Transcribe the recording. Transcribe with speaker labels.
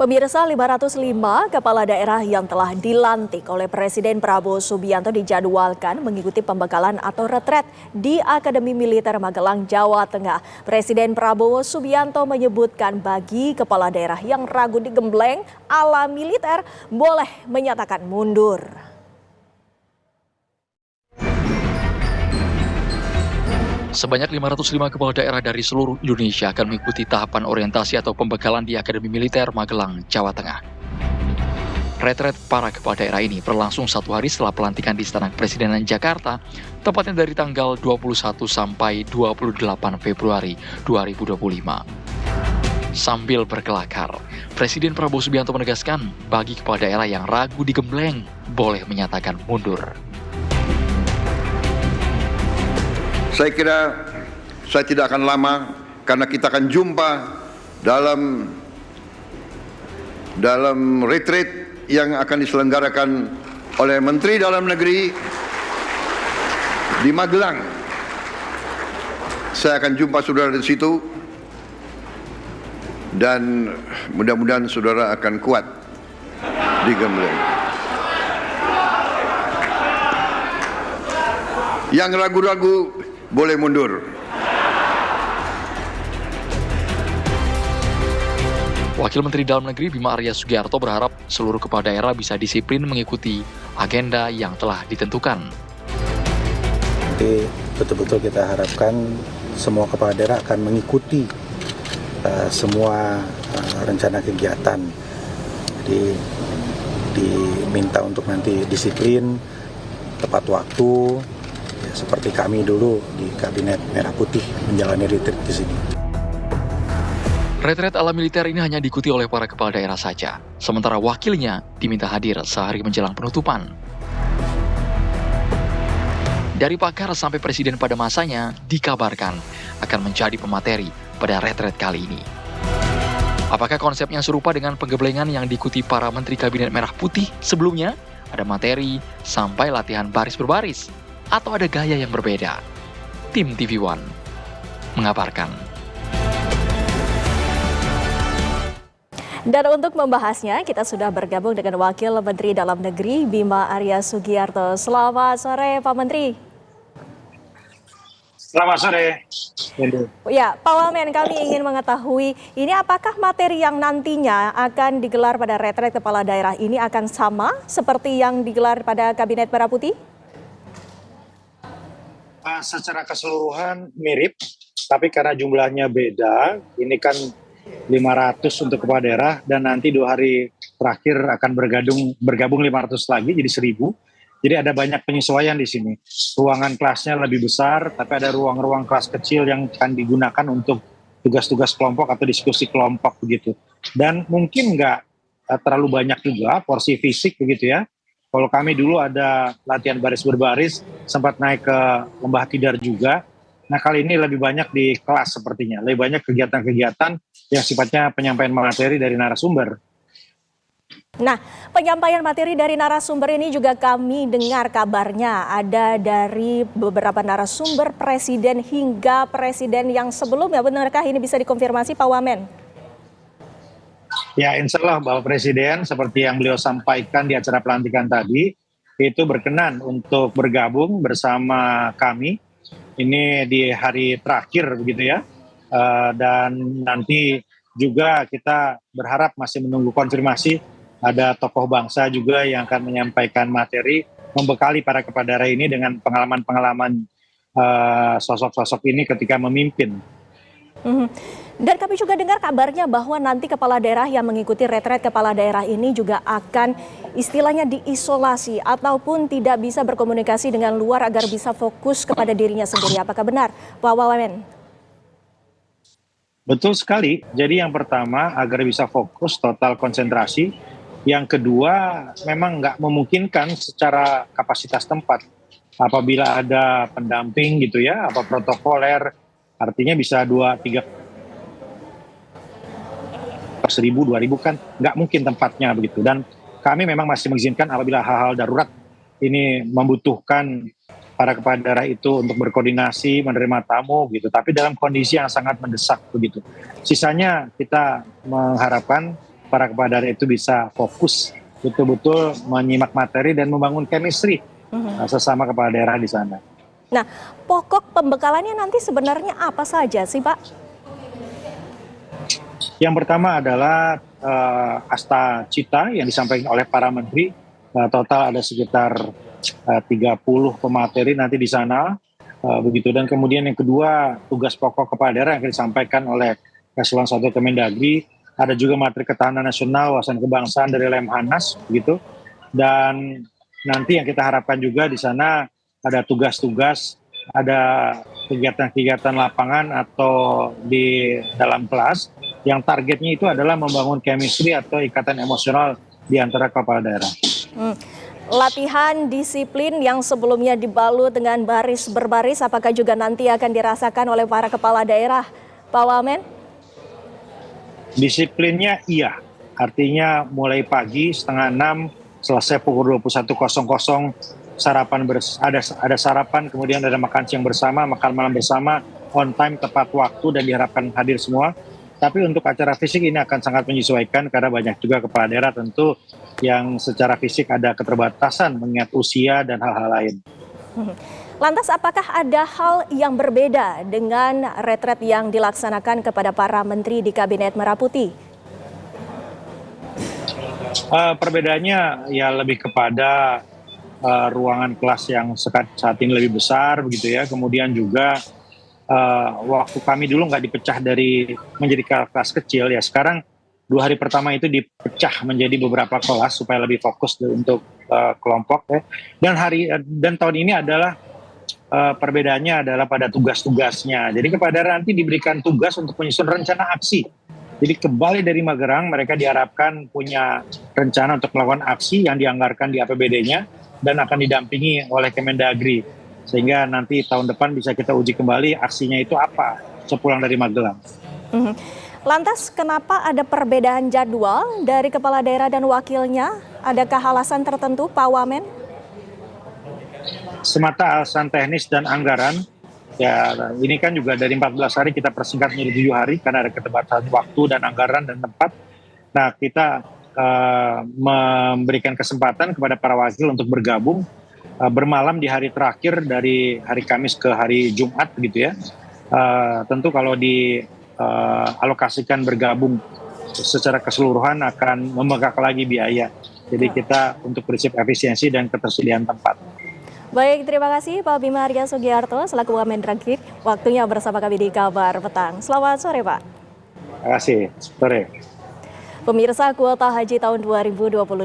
Speaker 1: Pemirsa, 505 kepala daerah yang telah dilantik oleh Presiden Prabowo Subianto dijadwalkan mengikuti pembekalan atau retret di Akademi Militer Magelang, Jawa Tengah. Presiden Prabowo Subianto menyebutkan bagi kepala daerah yang ragu digembleng ala militer boleh menyatakan mundur.
Speaker 2: Sebanyak 505 kepala daerah dari seluruh Indonesia akan mengikuti tahapan orientasi atau pembekalan di Akademi Militer Magelang, Jawa Tengah. Retret para kepala daerah ini berlangsung 1 hari setelah pelantikan di Istana Kepresidenan Jakarta, tepatnya dari tanggal 21 sampai 28 Februari 2025. Sambil berkelakar, Presiden Prabowo Subianto menegaskan bagi kepala daerah yang ragu digembleng boleh menyatakan mundur.
Speaker 3: Saya kira saya tidak akan lama karena kita akan jumpa dalam retreat yang akan diselenggarakan oleh Menteri Dalam Negeri di Magelang. Saya akan jumpa saudara di situ dan mudah-mudahan saudara akan kuat digembleng. Yang ragu-ragu boleh mundur.
Speaker 2: Wakil Menteri Dalam Negeri Bima Arya Sugiarto berharap seluruh kepala daerah bisa disiplin mengikuti agenda yang telah ditentukan.
Speaker 4: Jadi betul-betul kita harapkan semua kepala daerah akan mengikuti semua rencana kegiatan. Jadi diminta untuk nanti disiplin, tepat waktu. Seperti kami dulu di Kabinet Merah Putih menjalani retreat di sini.
Speaker 2: Retret ala militer ini hanya diikuti oleh para kepala daerah saja, sementara wakilnya diminta hadir sehari menjelang penutupan. Dari pakar sampai presiden pada masanya dikabarkan akan menjadi pemateri pada retret kali ini. Apakah konsepnya serupa dengan penggemblengan yang diikuti para menteri Kabinet Merah Putih sebelumnya? Ada materi sampai latihan baris berbaris. Atau ada gaya yang berbeda? Tim TV One mengabarkan.
Speaker 1: Dan untuk membahasnya, kita sudah bergabung dengan Wakil Menteri Dalam Negeri Bima Arya Sugiarto. Selamat sore, Pak Menteri.
Speaker 5: Selamat sore.
Speaker 1: Ya, Pak Wamen, kami ingin mengetahui ini apakah materi yang nantinya akan digelar pada retret kepala daerah ini akan sama seperti yang digelar pada Kabinet Merah Putih?
Speaker 5: Secara keseluruhan mirip, tapi karena jumlahnya beda, ini kan 500 untuk kepala daerah dan nanti 2 hari terakhir akan bergabung 500 lagi jadi 1000. Jadi ada banyak penyesuaian di sini. Ruangan kelasnya lebih besar, tapi ada ruang-ruang kelas kecil yang akan digunakan untuk tugas-tugas kelompok atau diskusi kelompok begitu. Dan mungkin nggak terlalu banyak juga porsi fisik begitu ya. Kalau kami dulu ada latihan baris berbaris, sempat naik ke Lembah Tidar juga. Nah kali ini lebih banyak di kelas sepertinya, lebih banyak kegiatan-kegiatan yang sifatnya penyampaian materi dari narasumber.
Speaker 1: Nah, penyampaian materi dari narasumber ini juga kami dengar kabarnya ada dari beberapa narasumber presiden hingga presiden yang sebelumnya. Benarkah ini bisa dikonfirmasi Pak Wamen?
Speaker 5: Ya, insya Allah Bapak Presiden seperti yang beliau sampaikan di acara pelantikan tadi, itu berkenan untuk bergabung bersama kami. Ini di hari terakhir begitu ya. Dan nanti juga kita berharap masih menunggu konfirmasi. Ada tokoh bangsa juga yang akan menyampaikan materi, membekali para kepala daerah ini dengan pengalaman-pengalaman sosok-sosok ini ketika memimpin.
Speaker 1: Dan kami juga dengar kabarnya bahwa nanti kepala daerah yang mengikuti retret kepala daerah ini juga akan istilahnya diisolasi ataupun tidak bisa berkomunikasi dengan luar agar bisa fokus kepada dirinya sendiri. Apakah benar, Pak Wamen?
Speaker 5: Betul sekali. Jadi yang pertama agar bisa fokus total konsentrasi. Yang kedua memang nggak memungkinkan secara kapasitas tempat. Apabila ada pendamping gitu ya, apa protokoler, artinya bisa 2-3 1.000, 2.000 kan nggak mungkin tempatnya begitu. Dan kami memang masih mengizinkan apabila hal-hal darurat ini membutuhkan para kepala daerah itu untuk berkoordinasi, menerima tamu gitu. Tapi dalam kondisi yang sangat mendesak begitu. Sisanya kita mengharapkan para kepala daerah itu bisa fokus betul-betul menyimak materi dan membangun chemistry sesama kepala daerah di sana.
Speaker 1: Nah, pokok pembekalannya nanti sebenarnya apa saja sih, Pak?
Speaker 5: Yang pertama adalah Asta Cita yang disampaikan oleh para menteri. Total ada sekitar 30 pemateri nanti di sana. Begitu. Dan kemudian yang kedua, tugas pokok kepala daerah yang disampaikan oleh Eselon 1 Kemendagri. Ada juga materi ketahanan nasional, wawasan kebangsaan dari Lemhanas, begitu. Dan nanti yang kita harapkan juga di sana ada tugas-tugas, ada kegiatan-kegiatan lapangan atau di dalam kelas yang targetnya itu adalah membangun chemistry atau ikatan emosional di antara kepala daerah.
Speaker 1: Latihan disiplin yang sebelumnya dibalut dengan baris berbaris, apakah juga nanti akan dirasakan oleh para kepala daerah, Pak Wamen?
Speaker 5: Disiplinnya iya, artinya mulai pagi 5:30 selesai pukul 21.00 sarapan ada sarapan, kemudian ada makan siang bersama, makan malam bersama, on time tepat waktu dan diharapkan hadir semua. Tapi untuk acara fisik ini akan sangat menyesuaikan karena banyak juga kepala daerah tentu yang secara fisik ada keterbatasan mengingat usia dan hal-hal lain.
Speaker 1: Lantas apakah ada hal yang berbeda dengan retret yang dilaksanakan kepada para menteri di Kabinet Merah Putih?
Speaker 5: Perbedaannya ya lebih kepada ruangan kelas yang saat ini lebih besar begitu ya. Kemudian juga waktu kami dulu nggak dipecah menjadi kelas kecil ya. Sekarang 2 hari pertama itu dipecah menjadi beberapa kelas supaya lebih fokus untuk kelompok ya. Dan tahun ini adalah perbedaannya adalah pada tugas-tugasnya. Jadi kepala daerah nanti diberikan tugas untuk menyusun rencana aksi. Jadi kembali dari Magelang mereka diharapkan punya rencana untuk melakukan aksi yang dianggarkan di APBD-nya dan akan didampingi oleh Kemendagri. Sehingga nanti tahun depan bisa kita uji kembali aksinya itu apa sepulang dari Magelang.
Speaker 1: Lantas kenapa ada perbedaan jadwal dari kepala daerah dan wakilnya? Adakah alasan tertentu, Pak Wamen?
Speaker 5: Semata alasan teknis dan anggaran. Ya, ini kan juga dari 14 hari kita persingkat menjadi 7 hari karena ada keterbatasan waktu dan anggaran dan tempat. Nah, kita memberikan kesempatan kepada para wakil untuk bergabung bermalam di hari terakhir dari hari Kamis ke hari Jumat gitu ya. Tentu kalau dialokasikan bergabung secara keseluruhan akan membengkak lagi biaya. Jadi kita untuk prinsip efisiensi dan ketersediaan tempat.
Speaker 1: Baik, terima kasih Pak Bima Arya Sugiarto selaku Wamendagri, waktunya bersama kami di Kabar Petang. Selamat sore, Pak.
Speaker 5: Terima kasih. Sore.
Speaker 1: Pemirsa, kuota haji tahun 2025